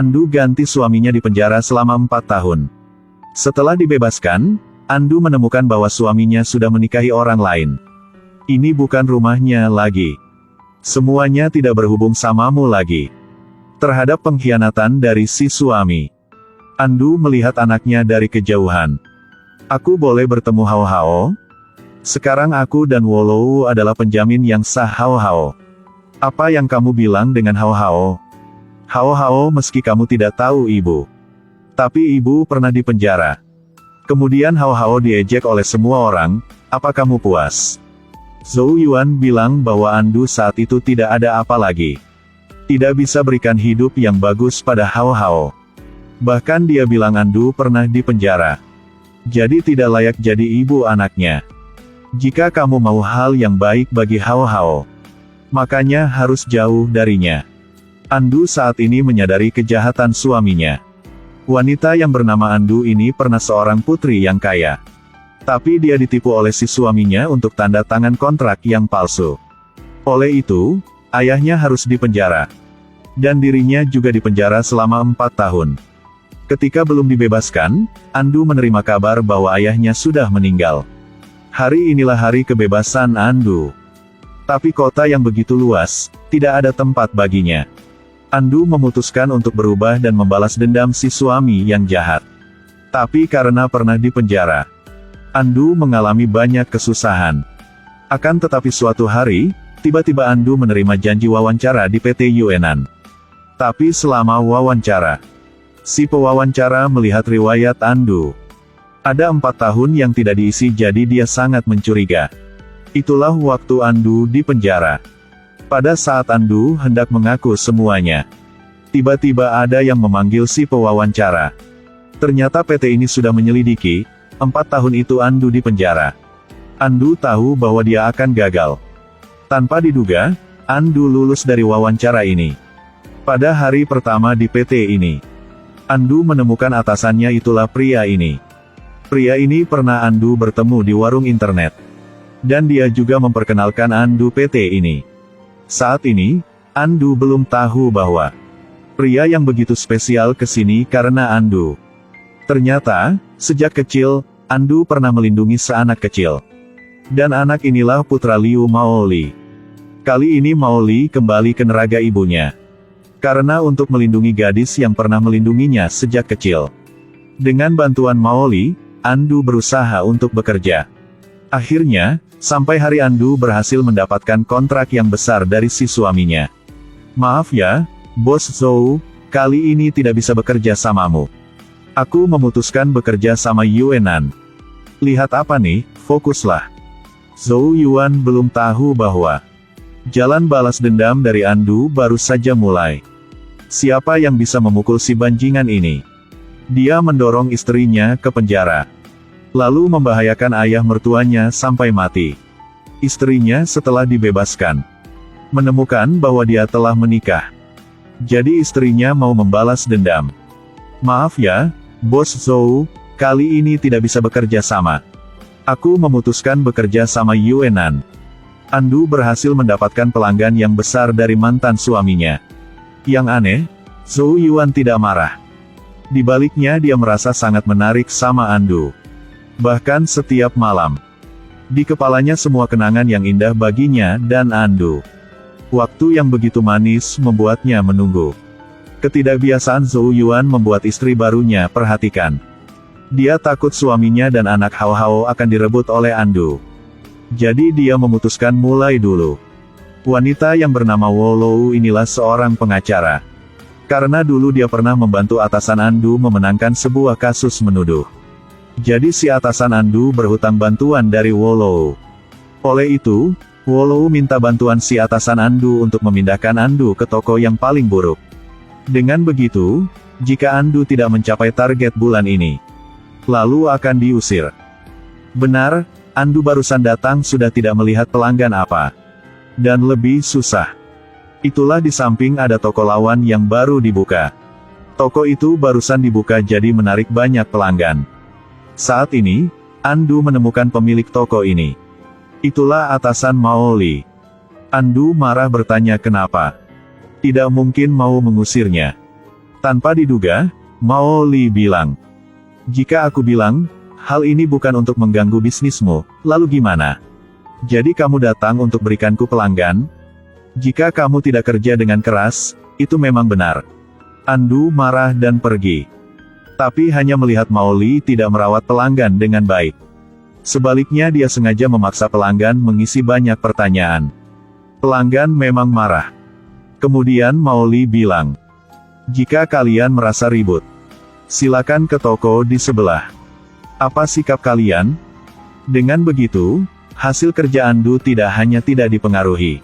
Andu ganti suaminya di penjara selama 4 tahun. Setelah dibebaskan, Andu menemukan bahwa suaminya sudah menikahi orang lain. Ini bukan rumahnya lagi. Semuanya tidak berhubung samamu lagi. Terhadap pengkhianatan dari si suami, Andu melihat anaknya dari kejauhan. Aku boleh bertemu Hao Hao? Sekarang aku dan Wolou adalah penjamin yang sah Hao Hao. Apa yang kamu bilang dengan Hao Hao? Hao Hao, meski kamu tidak tahu ibu. Tapi ibu pernah di penjara. Kemudian Hao Hao diejek oleh semua orang, apa kamu puas? Zhou Yuan bilang bahwa Andu saat itu tidak ada apa lagi. Tidak bisa berikan hidup yang bagus pada Hao Hao. Bahkan dia bilang Andu pernah di penjara. Jadi tidak layak jadi ibu anaknya. Jika kamu mau hal yang baik bagi Hao Hao, makanya harus jauh darinya. Andu saat ini menyadari kejahatan suaminya. Wanita yang bernama Andu ini pernah seorang putri yang kaya. Tapi dia ditipu oleh si suaminya untuk tanda tangan kontrak yang palsu. Oleh itu, ayahnya harus dipenjara. Dan dirinya juga dipenjara selama 4 tahun. Ketika belum dibebaskan, Andu menerima kabar bahwa ayahnya sudah meninggal. Hari inilah hari kebebasan Andu. Tapi kota yang begitu luas, tidak ada tempat baginya. Andu memutuskan untuk berubah dan membalas dendam si suami yang jahat. Tapi karena pernah di penjara, Andu mengalami banyak kesusahan. Akan tetapi suatu hari, tiba-tiba Andu menerima janji wawancara di PT Yuenan. Tapi selama wawancara, si pewawancara melihat riwayat Andu. Ada 4 tahun yang tidak diisi, jadi dia sangat mencuriga. Itulah waktu Andu di penjara. Pada saat Andu hendak mengaku semuanya, tiba-tiba ada yang memanggil si pewawancara. Ternyata PT ini sudah menyelidiki, 4 tahun itu Andu di penjara. Andu tahu bahwa dia akan gagal. Tanpa diduga, Andu lulus dari wawancara ini. Pada hari pertama di PT ini, Andu menemukan atasannya, itulah pria ini. Pria ini pernah Andu bertemu di warung internet. Dan dia juga memperkenalkan Andu PT ini. Saat ini, Andu belum tahu bahwa pria yang begitu spesial kesini karena Andu. Ternyata, sejak kecil, Andu pernah melindungi seanak kecil. Dan anak inilah putra Liu Maoli. Kali ini Maoli kembali ke neraga ibunya. Karena untuk melindungi gadis yang pernah melindunginya sejak kecil. Dengan bantuan Maoli, Andu berusaha untuk bekerja. Akhirnya, sampai hari Andu berhasil mendapatkan kontrak yang besar dari si suaminya. Maaf ya, Bos Zhou, kali ini tidak bisa bekerja samamu. Aku memutuskan bekerja sama Yuenan. Lihat apa nih, fokuslah. Zhou Yuan belum tahu bahwa jalan balas dendam dari Andu baru saja mulai. Siapa yang bisa memukul si banjingan ini? Dia mendorong istrinya ke penjara. Lalu membahayakan ayah mertuanya sampai mati. Istrinya setelah dibebaskan, menemukan bahwa dia telah menikah. Jadi istrinya mau membalas dendam. Maaf ya, Bos Zhou, kali ini tidak bisa bekerja sama. Aku memutuskan bekerja sama Yuenan. Andu berhasil mendapatkan pelanggan yang besar dari mantan suaminya. Yang aneh, Zhou Yuan tidak marah. Di baliknya dia merasa sangat menarik sama Andu. Bahkan setiap malam, di kepalanya semua kenangan yang indah baginya dan Andu. Waktu yang begitu manis membuatnya menunggu. Ketidakbiasaan Zhou Yuan membuat istri barunya perhatikan. Dia takut suaminya dan anak Hao Hao akan direbut oleh Andu. Jadi dia memutuskan mulai dulu. Wanita yang bernama Wolou inilah seorang pengacara. Karena dulu dia pernah membantu atasan Andu memenangkan sebuah kasus menuduh. Jadi si atasan Andu berhutang bantuan dari Wolou. Oleh itu, Wolou minta bantuan si atasan Andu untuk memindahkan Andu ke toko yang paling buruk. Dengan begitu, jika Andu tidak mencapai target bulan ini, lalu akan diusir. Benar, Andu barusan datang sudah tidak melihat pelanggan apa. Dan lebih susah. Itulah di samping ada toko lawan yang baru dibuka. Toko itu barusan dibuka jadi menarik banyak pelanggan. Saat ini, Andu menemukan pemilik toko ini. Itulah atasan Maoli. Andu marah bertanya kenapa. Tidak mungkin mau mengusirnya. Tanpa diduga, Mao Li bilang, "Jika aku bilang, hal ini bukan untuk mengganggu bisnismu, lalu gimana? Jadi kamu datang untuk berikanku pelanggan? Jika kamu tidak kerja dengan keras, itu memang benar." Andu marah dan pergi. Tapi hanya melihat Mao Li tidak merawat pelanggan dengan baik. Sebaliknya dia sengaja memaksa pelanggan mengisi banyak pertanyaan. Pelanggan memang marah. Kemudian Mao Li bilang, "Jika kalian merasa ribut, silakan ke toko di sebelah. Apa sikap kalian?" Dengan begitu, hasil kerja Andu tidak hanya tidak dipengaruhi,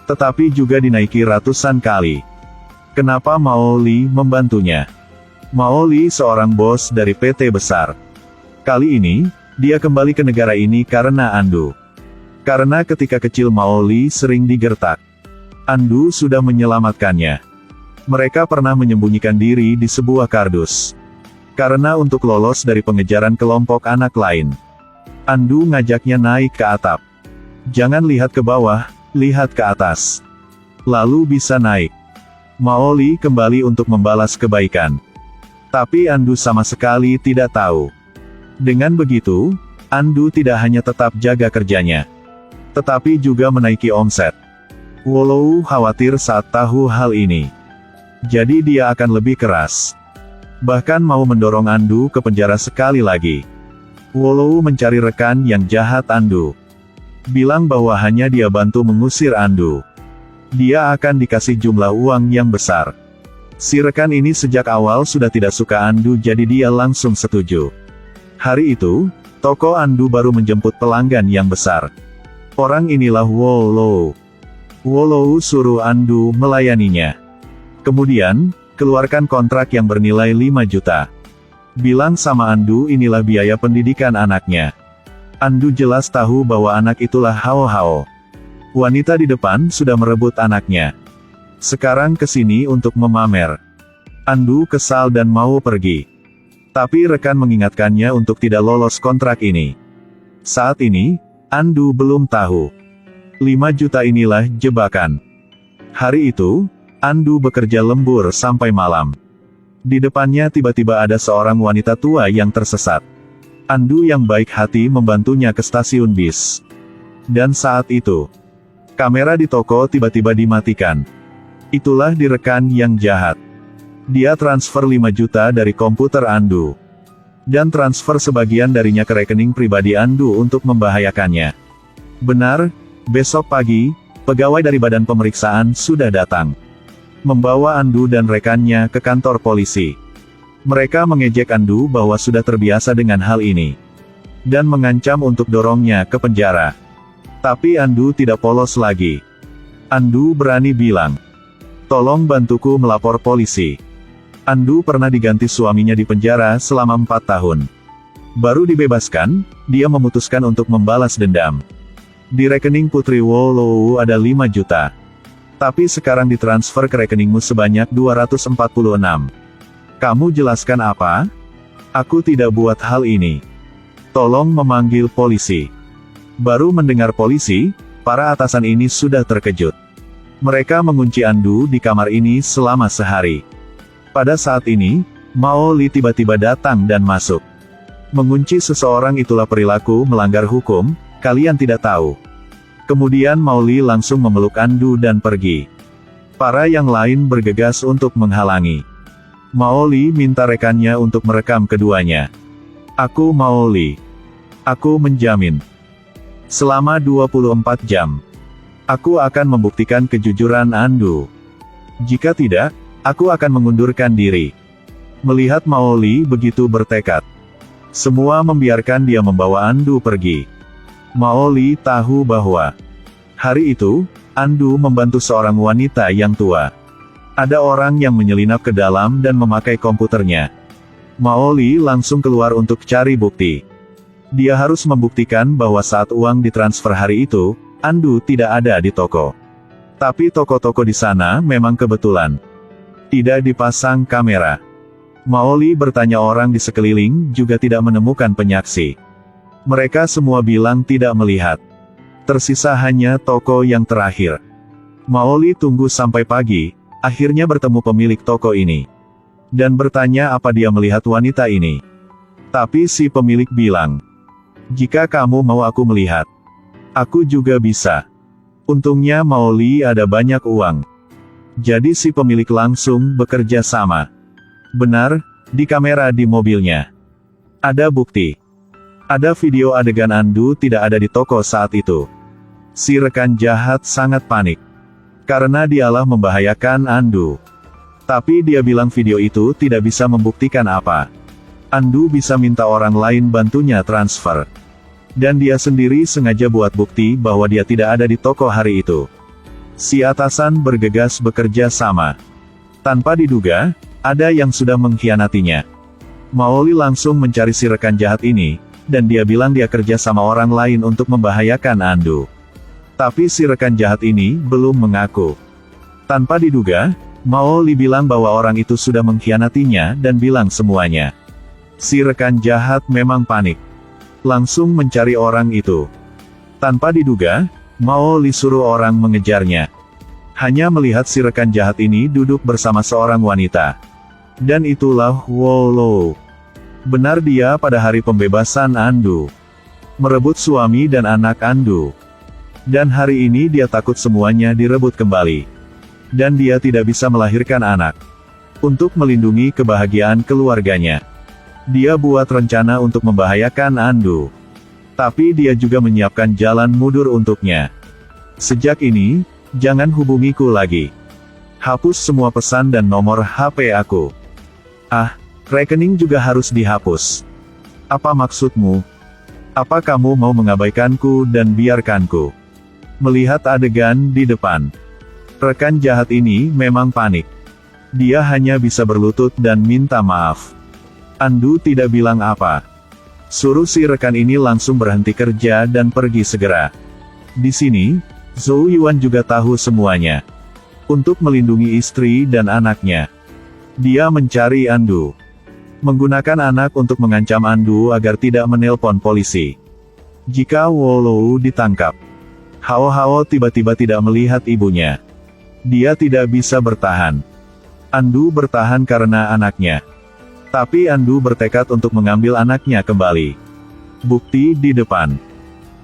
tetapi juga dinaiki ratusan kali. Kenapa Mao Li membantunya? Mao Li seorang bos dari PT besar. Kali ini, dia kembali ke negara ini karena Andu. Karena ketika kecil Mao Li sering digertak. Andu sudah menyelamatkannya. Mereka pernah menyembunyikan diri di sebuah kardus. Karena untuk lolos dari pengejaran kelompok anak lain. Andu ngajaknya naik ke atap. "Jangan lihat ke bawah, lihat ke atas. Lalu bisa naik." Mao Li kembali untuk membalas kebaikan. Tapi Andu sama sekali tidak tahu. Dengan begitu, Andu tidak hanya tetap jaga kerjanya, tetapi juga menaiki omset. Wolou khawatir saat tahu hal ini. Jadi dia akan lebih keras. Bahkan mau mendorong Andu ke penjara sekali lagi. Wolou mencari rekan yang jahat Andu. Bilang bahwa hanya dia bantu mengusir Andu. Dia akan dikasih jumlah uang yang besar. Si rekan ini sejak awal sudah tidak suka Andu jadi dia langsung setuju. Hari itu, toko Andu baru menjemput pelanggan yang besar. Orang inilah Wolou. Wolou suruh Andu melayaninya. Kemudian, keluarkan kontrak yang bernilai 5 juta. Bilang sama Andu inilah biaya pendidikan anaknya. Andu jelas tahu bahwa anak itulah Hao Hao. Wanita di depan sudah merebut anaknya. Sekarang kesini untuk memamer. Andu kesal dan mau pergi. Tapi rekan mengingatkannya untuk tidak lolos kontrak ini. Saat ini, Andu belum tahu. 5 juta inilah jebakan. Hari itu, Andu bekerja lembur sampai malam. Di depannya tiba-tiba ada seorang wanita tua yang tersesat. Andu yang baik hati membantunya ke stasiun bis. Dan saat itu, kamera di toko tiba-tiba dimatikan. Itulah direkan yang jahat. Dia transfer 5 juta dari komputer Andu. Dan transfer sebagian darinya ke rekening pribadi Andu untuk membahayakannya. Benar, besok pagi, pegawai dari badan pemeriksaan sudah datang. Membawa Andu dan rekannya ke kantor polisi. Mereka mengejek Andu bahwa sudah terbiasa dengan hal ini. Dan mengancam untuk dorongnya ke penjara. Tapi Andu tidak polos lagi. Andu berani bilang, "Tolong bantuku melapor polisi." Andu pernah diganti suaminya di penjara selama 4 tahun. Baru dibebaskan, dia memutuskan untuk membalas dendam. Di rekening Putri Wolou ada 5 juta. Tapi sekarang ditransfer ke rekeningmu sebanyak 246. Kamu jelaskan apa? Aku tidak buat hal ini. Tolong memanggil polisi. Baru mendengar polisi, para atasan ini sudah terkejut. Mereka mengunci Andu di kamar ini selama sehari. Pada saat ini, Mao Li tiba-tiba datang dan masuk. Mengunci seseorang itulah perilaku melanggar hukum, kalian tidak tahu. Kemudian Mao Li langsung memeluk Andu dan pergi. Para yang lain bergegas untuk menghalangi. Mao Li minta rekannya untuk merekam keduanya. "Aku Mao Li. Aku menjamin. Selama 24 jam. Aku akan membuktikan kejujuran Andu. Jika tidak, aku akan mengundurkan diri." Melihat Mao Li begitu bertekad, semua membiarkan dia membawa Andu pergi. Mao Li tahu bahwa hari itu, Andu membantu seorang wanita yang tua. Ada orang yang menyelinap ke dalam dan memakai komputernya. Mao Li langsung keluar untuk cari bukti. Dia harus membuktikan bahwa saat uang ditransfer hari itu, Andu tidak ada di toko. Tapi toko-toko di sana memang kebetulan tidak dipasang kamera. Mao Li bertanya orang di sekeliling juga tidak menemukan penyaksi. Mereka semua bilang tidak melihat. Tersisa hanya toko yang terakhir. Mao Li tunggu sampai pagi, akhirnya bertemu pemilik toko ini. dan bertanya apa dia melihat wanita ini. Tapi si pemilik bilang, "Jika kamu mau aku melihat, aku juga bisa." Untungnya Maoli ada banyak uang. Jadi si pemilik langsung bekerja sama. Benar, di kamera di mobilnya ada bukti. Ada video adegan Andu tidak ada di toko saat itu. Si rekan jahat sangat panik. Karena dialah membahayakan Andu. Tapi dia bilang video itu tidak bisa membuktikan apa. Andu bisa minta orang lain bantunya transfer. Dan dia sendiri sengaja buat bukti bahwa dia tidak ada di toko hari itu. Si atasan bergegas bekerja sama. Tanpa diduga, ada yang sudah mengkhianatinya. Maoli langsung mencari si rekan jahat ini, dan dia bilang dia kerja sama orang lain untuk membahayakan Andu. Tapi si rekan jahat ini belum mengaku. Tanpa diduga, Maoli bilang bahwa orang itu sudah mengkhianatinya dan bilang semuanya. Si rekan jahat memang panik. Langsung mencari orang itu. Tanpa diduga, Maoli suruh orang mengejarnya. Hanya melihat si rekan jahat ini duduk bersama seorang wanita. Dan itulah Wolou. Benar dia pada hari pembebasan Andu. Merebut suami dan anak Andu. Dan hari ini dia takut semuanya direbut kembali. Dan dia tidak bisa melahirkan anak. Untuk melindungi kebahagiaan keluarganya. Dia buat rencana untuk membahayakan Andu. Tapi dia juga menyiapkan jalan mundur untuknya. Sejak ini, jangan hubungiku lagi. Hapus semua pesan dan nomor HP aku. Ah, rekening juga harus dihapus. Apa maksudmu? Apa kamu mau mengabaikanku dan biarkanku melihat adegan di depan? Rekan jahat ini memang panik. Dia hanya bisa berlutut dan minta maaf. Andu tidak bilang apa. Suruh si rekan ini langsung berhenti kerja dan pergi segera. Di sini, Zhou Yuan juga tahu semuanya. Untuk melindungi istri dan anaknya, dia mencari Andu. Menggunakan anak untuk mengancam Andu agar tidak menelpon polisi. Jika Wolou ditangkap, Hao Hao tiba-tiba tidak melihat ibunya. Dia tidak bisa bertahan. Andu bertahan karena anaknya. Tapi Andu bertekad untuk mengambil anaknya kembali. Bukti di depan.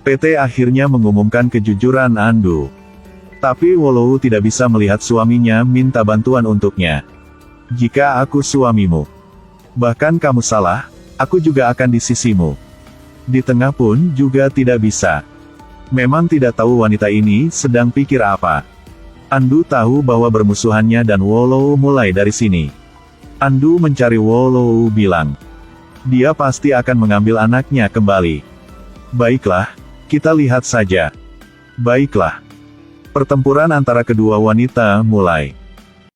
PT akhirnya mengumumkan kejujuran Andu. Tapi Wolou tidak bisa melihat suaminya minta bantuan untuknya. Jika aku suamimu, bahkan kamu salah, aku juga akan di sisimu. Di tengah pun juga tidak bisa. Memang tidak tahu wanita ini sedang pikir apa. Andu tahu bahwa bermusuhannya dan Wolou mulai dari sini. Andu mencari Wolou bilang, dia pasti akan mengambil anaknya kembali. Baiklah, kita lihat saja. Baiklah. Pertempuran antara kedua wanita mulai.